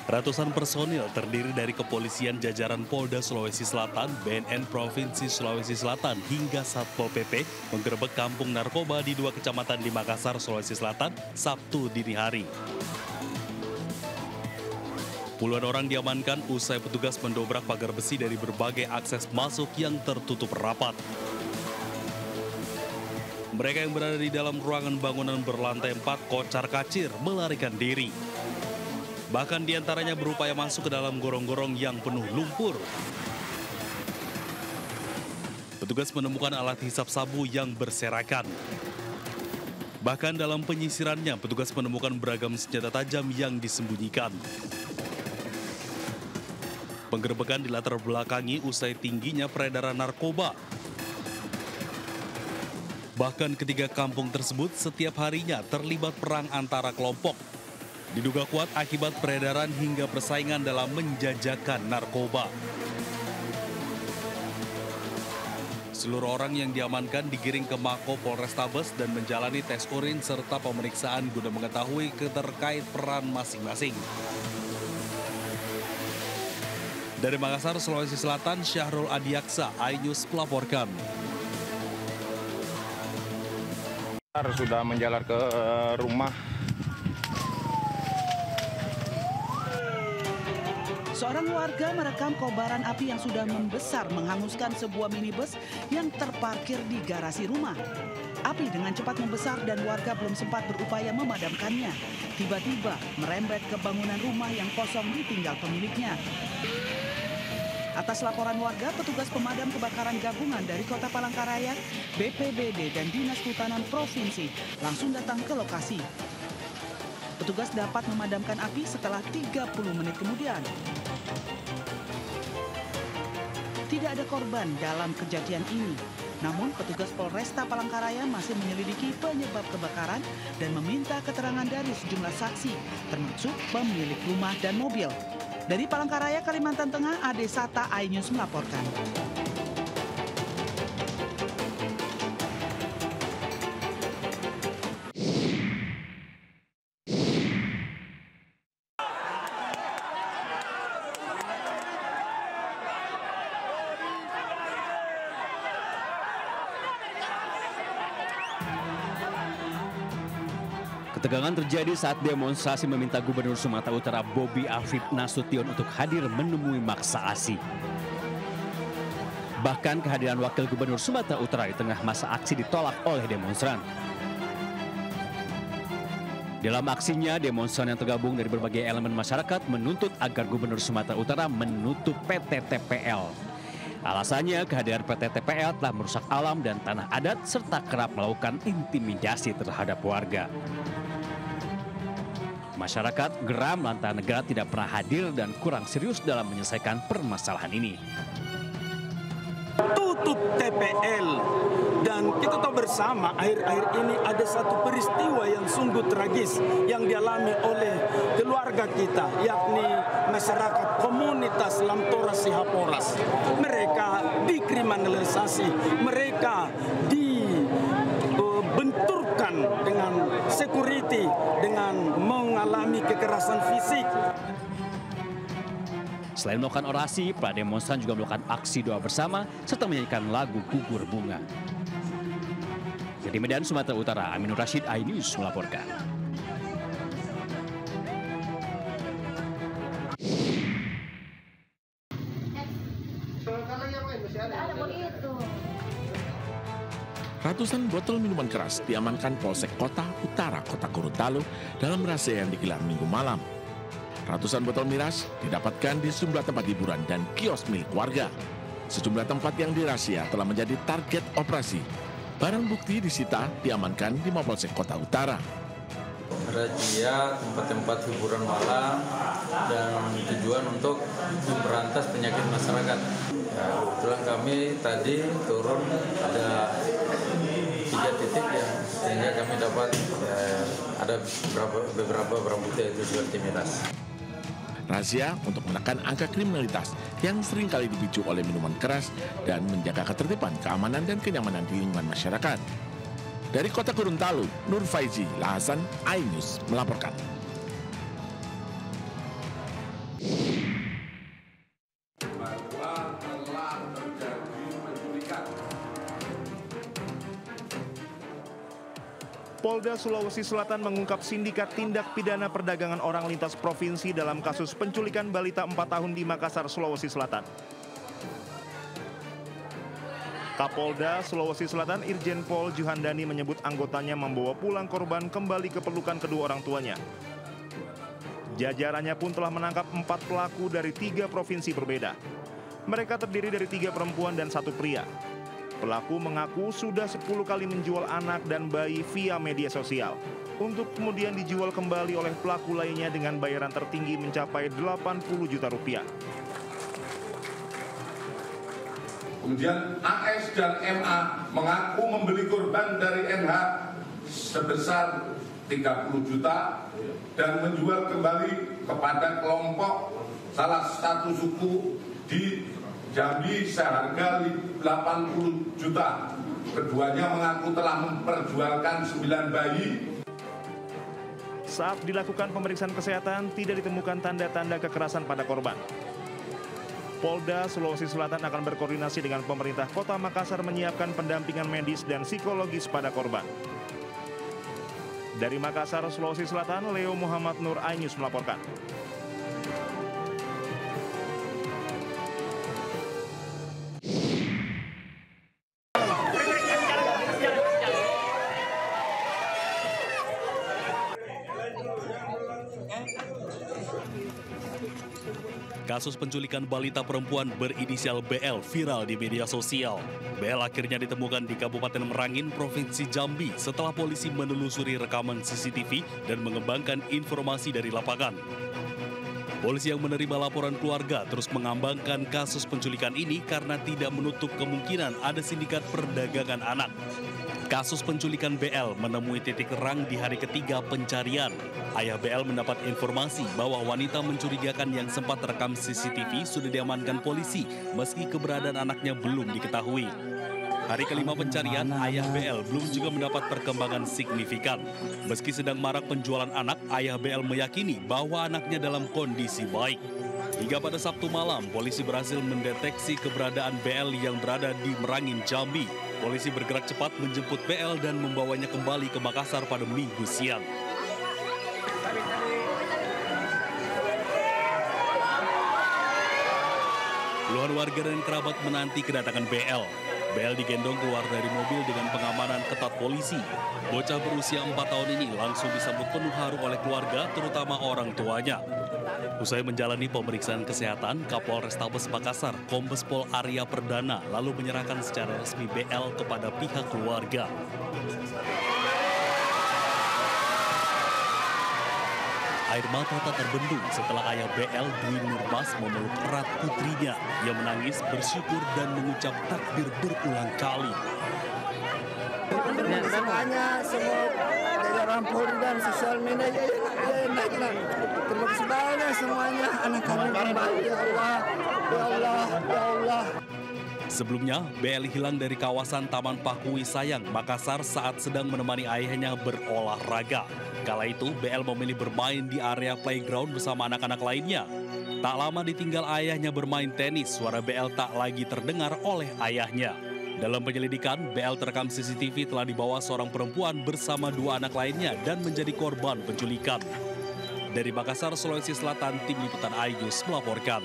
Ratusan personil terdiri dari kepolisian jajaran Polda Sulawesi Selatan, BNN Provinsi Sulawesi Selatan, hingga Satpol PP menggerebek kampung narkoba di 2 kecamatan di Makassar, Sulawesi Selatan, Sabtu dini hari. Puluhan orang diamankan usai petugas mendobrak pagar besi dari berbagai akses masuk yang tertutup rapat. Mereka yang berada di dalam ruangan bangunan berlantai 4 kocar-kacir melarikan diri. Bahkan diantaranya berupaya masuk ke dalam gorong-gorong yang penuh lumpur. Petugas menemukan alat hisap sabu yang berserakan. Bahkan dalam penyisirannya, petugas menemukan beragam senjata tajam yang disembunyikan. Penggerebekan dilatar belakangi usai tingginya peredaran narkoba. Bahkan ketiga kampung tersebut setiap harinya terlibat perang antara kelompok. Diduga kuat akibat peredaran hingga persaingan dalam menjajakan narkoba. Seluruh orang yang diamankan digiring ke Mako Polrestabes dan menjalani tes urin serta pemeriksaan guna mengetahui keterkait peran masing-masing. Dari Makassar, Sulawesi Selatan, Syahrul Adiaksa, iNews melaporkan. Sudah menjalar ke rumah. Seorang warga merekam kobaran api yang sudah membesar menghanguskan sebuah minibus yang terparkir di garasi rumah. Api dengan cepat membesar dan warga belum sempat berupaya memadamkannya. Tiba-tiba merembet ke bangunan rumah yang kosong ditinggal pemiliknya. Atas laporan warga, petugas pemadam kebakaran gabungan dari Kota Palangkaraya, BPBD, dan Dinas Kehutanan Provinsi langsung datang ke lokasi. Petugas dapat memadamkan api setelah 30 menit kemudian. Tidak ada korban dalam kejadian ini. Namun petugas Polresta Palangkaraya masih menyelidiki penyebab kebakaran dan meminta keterangan dari sejumlah saksi, termasuk pemilik rumah dan mobil. Dari Palangkaraya, Kalimantan Tengah, Ade Sata, iNews melaporkan. Ketegangan terjadi saat demonstrasi meminta Gubernur Sumatera Utara Bobi Afif Nasution untuk hadir menemui Maksa Asi. Bahkan kehadiran Wakil Gubernur Sumatera Utara di tengah masa aksi ditolak oleh demonstran. Dalam aksinya, demonstran yang tergabung dari berbagai elemen masyarakat menuntut agar Gubernur Sumatera Utara menutup PT TPL. Alasannya, kehadiran PT TPL telah merusak alam dan tanah adat serta kerap melakukan intimidasi terhadap warga. Masyarakat geram lantaran negara tidak pernah hadir dan kurang serius dalam menyelesaikan permasalahan ini. Tutup TPL, dan kita tahu bersama akhir-akhir ini ada satu peristiwa yang sungguh tragis yang dialami oleh keluarga kita, yakni masyarakat komunitas Lamtora Sihaporas. Mereka dikriminalisasi, mereka dibenturkan dengan security, dengan mengalami kekerasan fisik. Selain melakukan orasi, para demonstran juga melakukan aksi doa bersama serta menyanyikan lagu Gugur Bunga. Dari Medan, Sumatera Utara, Aminur Rashid, iNews melaporkan. Ratusan botol minuman keras diamankan Polsek Kota Utara, Kota Gorontalo dalam razia yang digelar Minggu malam. Ratusan botol miras didapatkan di sejumlah tempat hiburan dan kios milik warga. Sejumlah tempat yang dirazia telah menjadi target operasi. Barang bukti disita diamankan di Mapolsek Kota Utara. Razia tempat-tempat hiburan malam dan tujuan untuk memberantas penyakit masyarakat. Ya, kebetulan kami tadi turun ada 3 titik ya, sehingga kami dapat ada beberapa barang bukti yaitu seperti miras. Razia untuk menekan angka kriminalitas yang sering kali dipicu oleh minuman keras dan menjaga ketertiban, keamanan, dan kenyamanan di lingkungan masyarakat. Dari Kota Gorontalo, Nur Faizi Lahasan, iNews melaporkan. Polda Sulawesi Selatan mengungkap sindikat tindak pidana perdagangan orang lintas provinsi dalam kasus penculikan balita 4 tahun di Makassar, Sulawesi Selatan. Kapolda Sulawesi Selatan Irjen Pol Juhandani menyebut anggotanya membawa pulang korban kembali ke pelukan kedua orang tuanya. Jajarannya pun telah menangkap 4 pelaku dari 3 provinsi berbeda. Mereka terdiri dari 3 perempuan dan 1 pria. Pelaku mengaku sudah 10 kali menjual anak dan bayi via media sosial untuk kemudian dijual kembali oleh pelaku lainnya dengan bayaran tertinggi mencapai 80 juta rupiah. Kemudian AS dan MA mengaku membeli korban dari NH sebesar 30 juta dan menjual kembali kepada kelompok salah satu suku di Jambi seharga 80 juta. Keduanya mengaku telah memperjualkan 9 bayi. Saat dilakukan pemeriksaan kesehatan, tidak ditemukan tanda-tanda kekerasan pada korban. Polda Sulawesi Selatan akan berkoordinasi dengan pemerintah Kota Makassar menyiapkan pendampingan medis dan psikologis pada korban. Dari Makassar, Sulawesi Selatan, Leo Muhammad Nur, iNews melaporkan. Kasus penculikan balita perempuan berinisial BL viral di media sosial. BL akhirnya ditemukan di Kabupaten Merangin, Provinsi Jambi setelah polisi menelusuri rekaman CCTV dan mengembangkan informasi dari lapangan. Polisi yang menerima laporan keluarga terus mengembangkan kasus penculikan ini karena tidak menutup kemungkinan ada sindikat perdagangan anak. Kasus penculikan BL menemui titik terang di hari ketiga pencarian. Ayah BL mendapat informasi bahwa wanita mencurigakan yang sempat terekam CCTV sudah diamankan polisi meski keberadaan anaknya belum diketahui. Hari kelima pencarian, ayah BL belum juga mendapat perkembangan signifikan. Meski sedang marak penjualan anak, ayah BL meyakini bahwa anaknya dalam kondisi baik. Hingga pada Sabtu malam, polisi berhasil mendeteksi keberadaan BL yang berada di Merangin, Jambi. Polisi bergerak cepat menjemput BL dan membawanya kembali ke Makassar pada Minggu siang. Puluhan warga dan kerabat menanti kedatangan BL. BL digendong keluar dari mobil dengan pengamanan ketat polisi. Bocah berusia 4 tahun ini langsung disambut penuh haru oleh keluarga, terutama orang tuanya. Usai menjalani pemeriksaan kesehatan, Kapolrestabes Makassar, Kombes Pol Arya Perdana, lalu menyerahkan secara resmi BL kepada pihak keluarga. Air mata tak terbendung setelah ayah BL Dwi Nurmas memeluk erat putrinya yang menangis, bersyukur dan mengucap takbir berulang kali. Semuanya, semua jajaran Polri dan sosial media terima kasih banyak semuanya, anak kami kembali, ya Allah, ya Allah, ya Allah. Sebelumnya, BL hilang dari kawasan Taman Pakui Sayang, Makassar saat sedang menemani ayahnya berolahraga. Kala itu, BL memilih bermain di area playground bersama anak-anak lainnya. Tak lama ditinggal ayahnya bermain tenis, suara BL tak lagi terdengar oleh ayahnya. Dalam penyelidikan, BL terekam CCTV telah dibawa seorang perempuan bersama 2 anak lainnya dan menjadi korban penculikan. Dari Makassar, Sulawesi Selatan, Tim Liputan iNews melaporkan.